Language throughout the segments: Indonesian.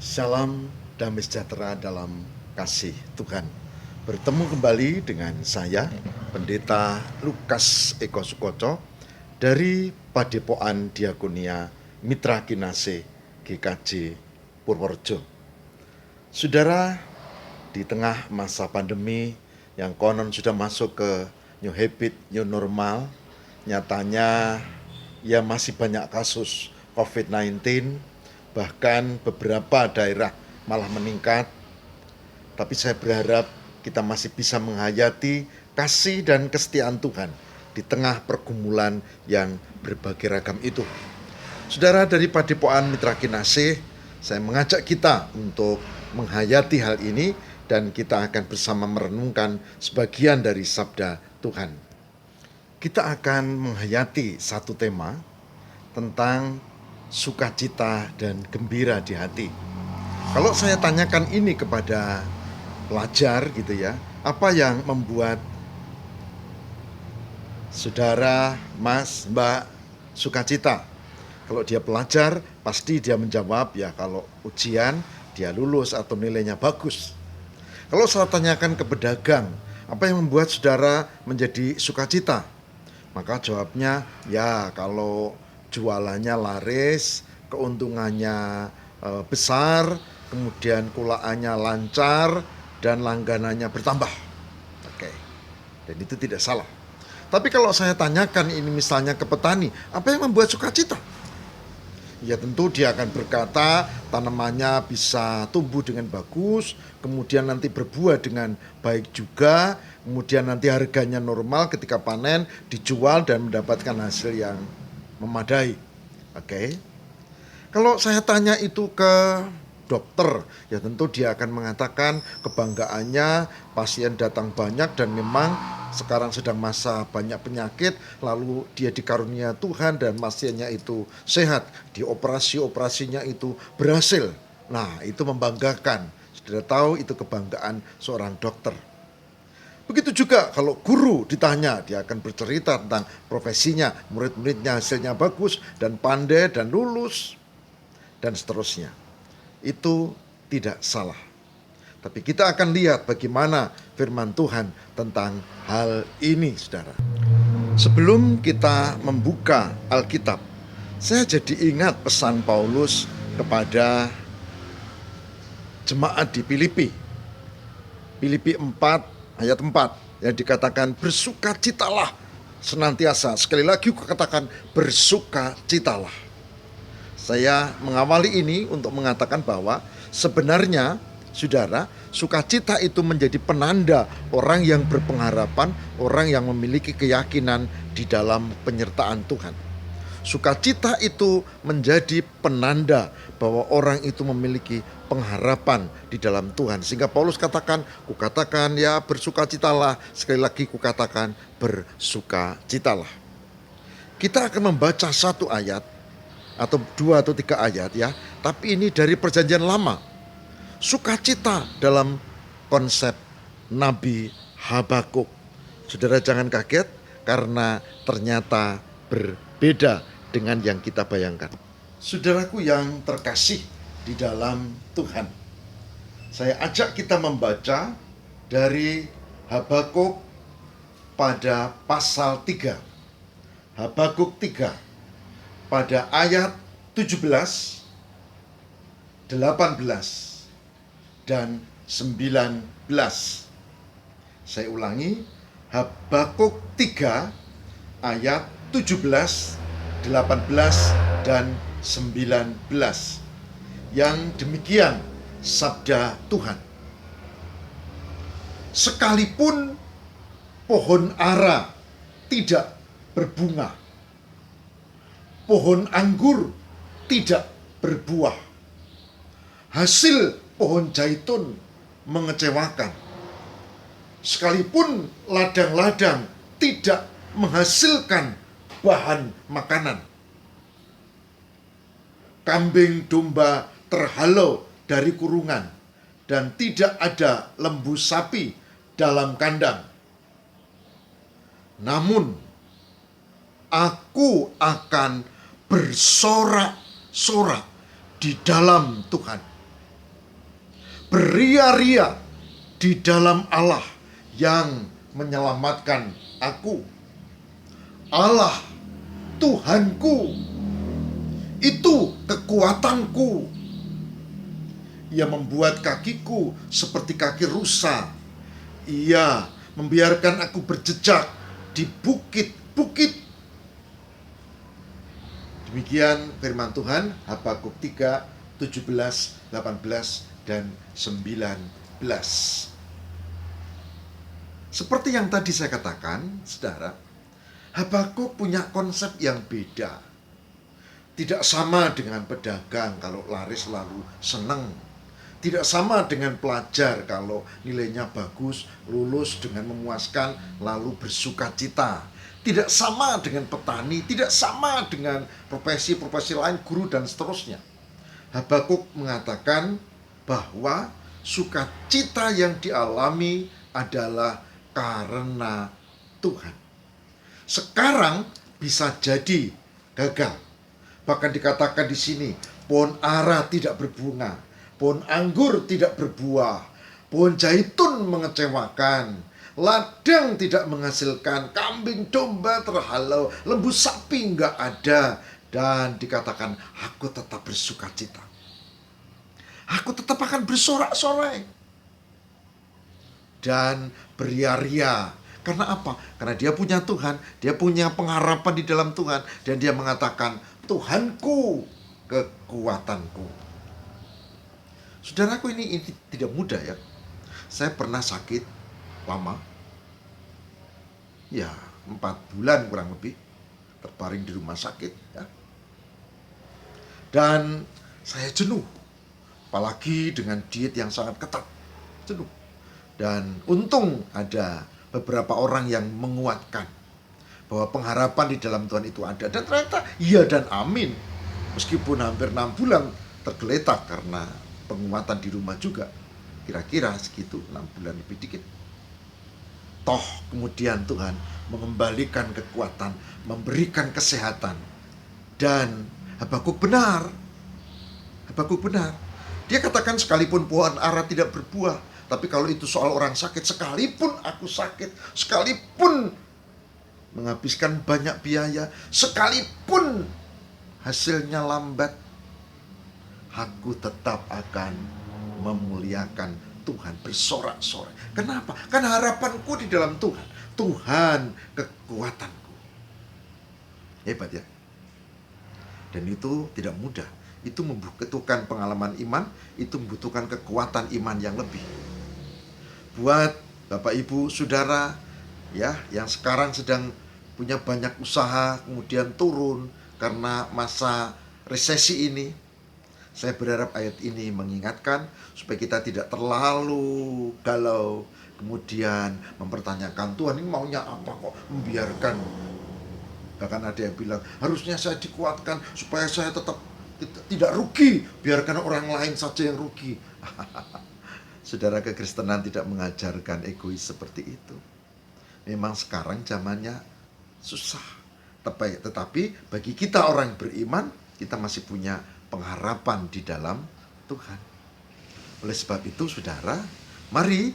Salam damai sejahtera dalam kasih Tuhan. Bertemu kembali dengan saya, Pendeta Lukas Eko Sukoco dari Padepokan Diakonia Mitra Kinase GKJ Purworejo. Saudara, di tengah masa pandemi yang konon sudah masuk ke new habit, new normal, nyatanya ya masih banyak kasus COVID-19, bahkan beberapa daerah malah meningkat. Tapi saya berharap kita masih bisa menghayati kasih dan kesetiaan Tuhan di tengah pergumulan yang berbagai ragam itu. Saudara, dari Padepokan Mitra Kinasih, saya mengajak kita untuk menghayati hal ini dan kita akan bersama merenungkan sebagian dari sabda Tuhan. Kita akan menghayati satu tema tentang sukacita dan gembira di hati. Kalau saya tanyakan ini kepada pelajar gitu ya, apa yang membuat saudara, mas, mbak sukacita? Kalau dia pelajar, pasti dia menjawab ya kalau ujian dia lulus atau nilainya bagus. Kalau saya tanyakan ke pedagang, apa yang membuat saudara menjadi sukacita? Maka jawabnya ya kalau jualannya laris, keuntungannya besar, kemudian kulaannya lancar, dan langganannya bertambah. Oke, dan itu tidak salah. Tapi kalau saya tanyakan ini misalnya ke petani, apa yang membuat sukacita? Ya tentu dia akan berkata tanamannya bisa tumbuh dengan bagus, kemudian nanti berbuah dengan baik juga, kemudian nanti harganya normal ketika panen, dijual dan mendapatkan hasil yang memadai. Oke. Kalau saya tanya itu ke dokter, ya tentu dia akan mengatakan kebanggaannya pasien datang banyak dan memang sekarang sedang masa banyak penyakit, lalu dia dikarunia Tuhan dan pasiennya itu sehat, dioperasinya itu berhasil. Nah, itu membanggakan. Sudah tahu itu kebanggaan seorang dokter. Begitu juga kalau guru ditanya, dia akan bercerita tentang profesinya, murid-muridnya hasilnya bagus dan pandai dan lulus dan seterusnya. Itu tidak salah. Tapi kita akan lihat bagaimana firman Tuhan tentang hal ini, saudara. Sebelum kita membuka Alkitab, saya jadi ingat pesan Paulus kepada jemaat di Filipi. Filipi 4 ayat 4 yang dikatakan bersukacitalah senantiasa. Sekali lagi aku katakan bersukacitalah. Saya mengawali ini untuk mengatakan bahwa sebenarnya saudara, sukacita itu menjadi penanda orang yang berpengharapan, orang yang memiliki keyakinan di dalam penyertaan Tuhan. Sukacita itu menjadi penanda bahwa orang itu memiliki pengharapan di dalam Tuhan. Sehingga Paulus katakan, kukatakan ya bersukacitalah. Sekali lagi kukatakan bersukacitalah. Kita akan membaca satu ayat atau 2 atau 3 ayat ya, tapi ini dari perjanjian lama. Sukacita dalam konsep Nabi Habakuk. Saudara jangan kaget karena ternyata berbeda dengan yang kita bayangkan. Saudaraku yang terkasih di dalam Tuhan, saya ajak kita membaca dari Habakuk pada pasal 3. Habakuk 3 pada ayat 17, 18, dan 19. Saya ulangi, Habakuk 3 ayat 17, 18, dan 19. Yang demikian sabda Tuhan. Sekalipun pohon ara tidak berbunga, pohon anggur tidak berbuah, hasil pohon zaitun mengecewakan, sekalipun ladang-ladang tidak menghasilkan bahan makanan, kambing domba terhalau dari kurungan, dan tidak ada lembu sapi dalam kandang. Namun aku akan bersorak-sorak di dalam Tuhan. Beria-ria di dalam Allah yang menyelamatkan aku. Allah Tuhanku, itu kekuatanku. Ia membuat kakiku seperti kaki rusa. Ia membiarkan aku berjejak di bukit-bukit. Demikian firman Tuhan, Habakuk 3, 17, 18, dan 19. Seperti yang tadi saya katakan, saudara, Habakuk punya konsep yang beda. Tidak sama dengan pedagang kalau laris lalu senang. Tidak sama dengan pelajar kalau nilainya bagus, lulus dengan memuaskan, lalu bersuka cita. Tidak sama dengan petani, tidak sama dengan profesi-profesi lain, guru dan seterusnya. Habakuk mengatakan bahwa sukacita yang dialami adalah karena Tuhan. Sekarang bisa jadi gagal. Bahkan dikatakan di sini, pohon ara tidak berbunga, pohon anggur tidak berbuah, pohon zaitun mengecewakan, ladang tidak menghasilkan, kambing domba terhalau, lembu sapi enggak ada. Dan dikatakan, aku tetap bersuka cita. Aku tetap akan bersorak-sorai dan beria-ria. Karena apa? Karena dia punya Tuhan, dia punya pengharapan di dalam Tuhan, dan dia mengatakan, Tuhanku, kekuatanku. Saudaraku, ini tidak mudah ya. Saya pernah sakit lama, ya 4 bulan kurang lebih, terbaring di rumah sakit ya. Dan saya jenuh, apalagi dengan diet yang sangat ketat, jenuh. Dan untung ada beberapa orang yang menguatkan bahwa pengharapan di dalam Tuhan itu ada. Dan ternyata iya dan amin. Meskipun hampir 6 bulan tergeletak karena penguatan di rumah juga. Kira-kira segitu, 6 bulan lebih dikit. Toh kemudian Tuhan mengembalikan kekuatan, memberikan kesehatan. Dan Habakuk benar. Habakuk benar. Dia katakan sekalipun pohon ara tidak berbuah, tapi kalau itu soal orang sakit, sekalipun aku sakit, sekalipun menghabiskan banyak biaya, sekalipun hasilnya lambat, aku tetap akan memuliakan Tuhan, bersorak-sorai. Kenapa? Karena harapanku di dalam Tuhan. Tuhan kekuatanku. Hebat ya. Dan itu tidak mudah. Itu membutuhkan pengalaman iman, itu membutuhkan kekuatan iman yang lebih. Buat Bapak Ibu Saudara ya yang sekarang sedang punya banyak usaha kemudian turun karena masa resesi ini, saya berharap ayat ini mengingatkan supaya kita tidak terlalu galau kemudian mempertanyakan, Tuhan ini maunya apa kok membiarkan. Bahkan ada yang bilang harusnya saya dikuatkan supaya saya tetap tidak rugi, biarkan orang lain saja yang rugi. Saudara, kekristenan tidak mengajarkan egois seperti itu. Memang sekarang zamannya susah. Tetapi bagi kita orang yang beriman, kita masih punya pengharapan di dalam Tuhan. Oleh sebab itu, saudara, mari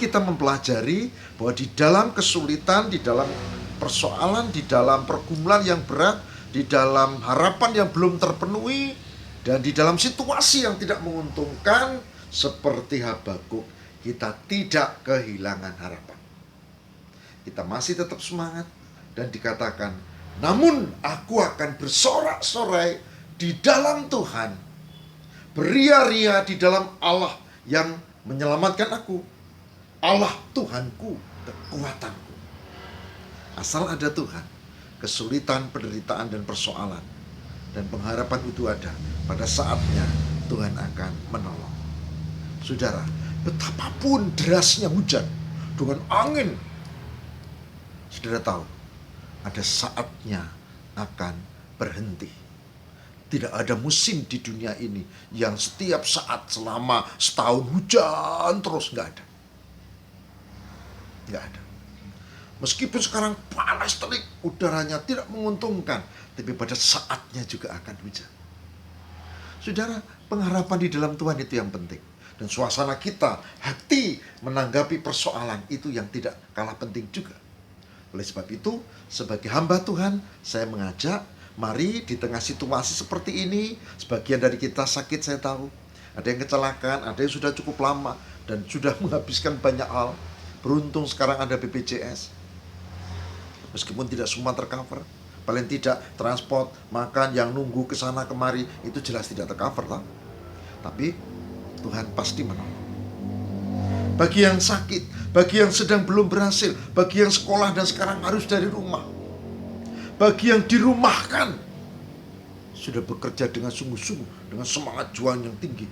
kita mempelajari bahwa di dalam kesulitan, di dalam persoalan, di dalam pergumulan yang berat, di dalam harapan yang belum terpenuhi, dan di dalam situasi yang tidak menguntungkan, seperti Habakuk, kita tidak kehilangan harapan. Kita masih tetap semangat dan dikatakan, namun aku akan bersorak-sorai di dalam Tuhan, beria-ria di dalam Allah yang menyelamatkan aku, Allah Tuhanku, kekuatanku. Asal ada Tuhan, kesulitan, penderitaan, dan persoalan, dan pengharapan itu ada, pada saatnya Tuhan akan menolong. Saudara, betapapun derasnya hujan dengan angin, saudara tahu, ada saatnya akan berhenti. Tidak ada musim di dunia ini yang setiap saat selama setahun hujan terus, nggak ada. Nggak ada. Meskipun sekarang panas terik, udaranya tidak menguntungkan, tapi pada saatnya juga akan hujan. Saudara, pengharapan di dalam Tuhan itu yang penting. Dan suasana kita, hati menanggapi persoalan itu yang tidak kalah penting juga. Oleh sebab itu, sebagai hamba Tuhan, saya mengajak, mari di tengah situasi seperti ini, sebagian dari kita sakit saya tahu. Ada yang kecelakaan, ada yang sudah cukup lama, dan sudah menghabiskan banyak hal. Beruntung sekarang ada BPJS. Meskipun tidak semua tercover, paling tidak transport, makan, yang nunggu ke sana kemari, itu jelas tidak tercover. Tapi Tuhan pasti menolong. Bagi yang sakit, bagi yang sedang belum berhasil, bagi yang sekolah dan sekarang harus dari rumah, bagi yang dirumahkan, sudah bekerja dengan sungguh-sungguh, dengan semangat juang yang tinggi,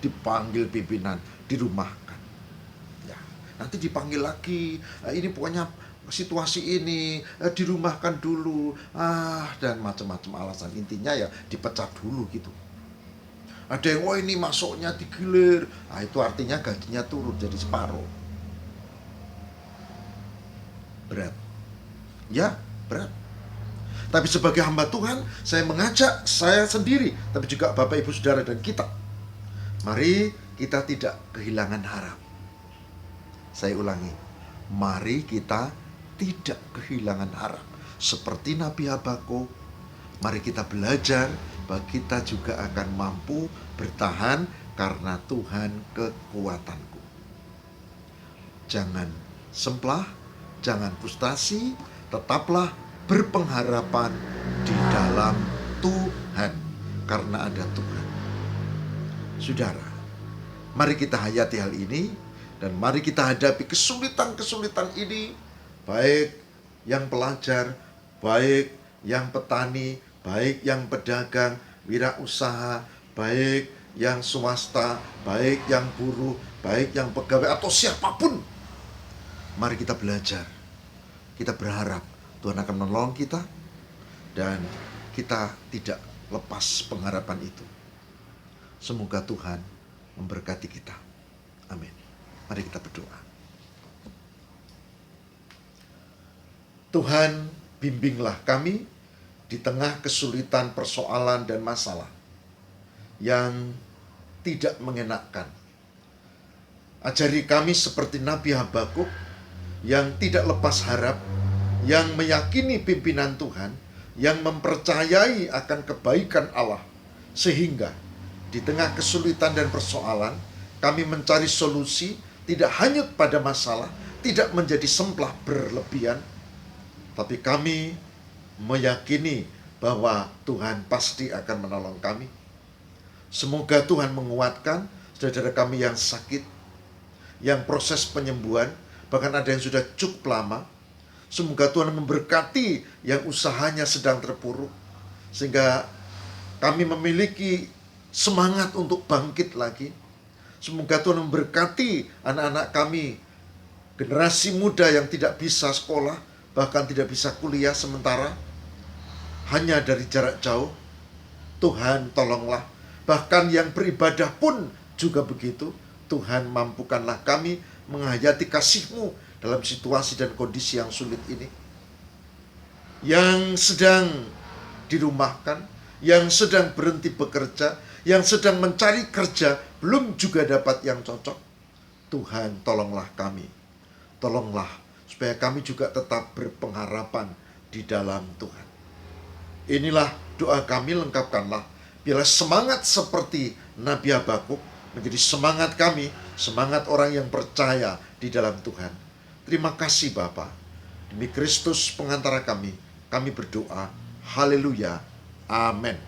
dipanggil pimpinan, dirumahkan. Ya, nanti dipanggil lagi, ini pokoknya situasi ini, dirumahkan dulu, dan macam-macam alasan. Intinya ya dipecat dulu gitu. Ada yang, ini masuknya digilir. Itu artinya gajinya turun jadi separuh. Berat. Ya, berat. Tapi sebagai hamba Tuhan, saya mengajak saya sendiri, tapi juga Bapak Ibu Saudara dan kita. Mari kita tidak kehilangan harap. Saya ulangi. Mari kita tidak kehilangan harap. Seperti Nabi Habakuk, mari kita belajar bahwa kita juga akan mampu bertahan karena Tuhan kekuatanku. Jangan semplah, jangan frustasi, tetaplah berpengharapan di dalam Tuhan karena ada Tuhan. Saudara, mari kita hayati hal ini dan mari kita hadapi kesulitan-kesulitan ini, baik yang pelajar, baik yang petani, baik yang pedagang, wirausaha, baik yang swasta, baik yang buruh, baik yang pegawai atau siapapun. Mari kita belajar. Kita berharap Tuhan akan menolong kita dan kita tidak lepas pengharapan itu. Semoga Tuhan memberkati kita. Amin. Mari kita berdoa. Tuhan, bimbinglah kami di tengah kesulitan, persoalan, dan masalah yang tidak mengenakkan. Ajari kami seperti Nabi Habakuk yang tidak lepas harap, yang meyakini pimpinan Tuhan, yang mempercayai akan kebaikan Allah, sehingga di tengah kesulitan dan persoalan kami mencari solusi, tidak hanyut pada masalah, tidak menjadi semplah berlebihan, tapi kami meyakini bahwa Tuhan pasti akan menolong kami. Semoga Tuhan menguatkan saudara kami yang sakit, yang proses penyembuhan, bahkan ada yang sudah cukup lama. Semoga Tuhan memberkati yang usahanya sedang terpuruk, sehingga kami memiliki semangat untuk bangkit lagi. Semoga Tuhan memberkati anak-anak kami, generasi muda yang tidak bisa sekolah, bahkan tidak bisa kuliah sementara, hanya dari jarak jauh. Tuhan tolonglah. Bahkan yang beribadah pun juga begitu. Tuhan mampukanlah kami menghayati kasih-Mu dalam situasi dan kondisi yang sulit ini. Yang sedang dirumahkan, yang sedang berhenti bekerja, yang sedang mencari kerja, belum juga dapat yang cocok. Tuhan tolonglah kami. Tolonglah supaya kami juga tetap berpengharapan di dalam Tuhan. Inilah doa kami, lengkapkanlah. Biarlah semangat seperti Nabi Habakuk menjadi semangat kami, semangat orang yang percaya di dalam Tuhan. Terima kasih Bapa. Demi Kristus pengantara kami berdoa. Haleluya. Amin.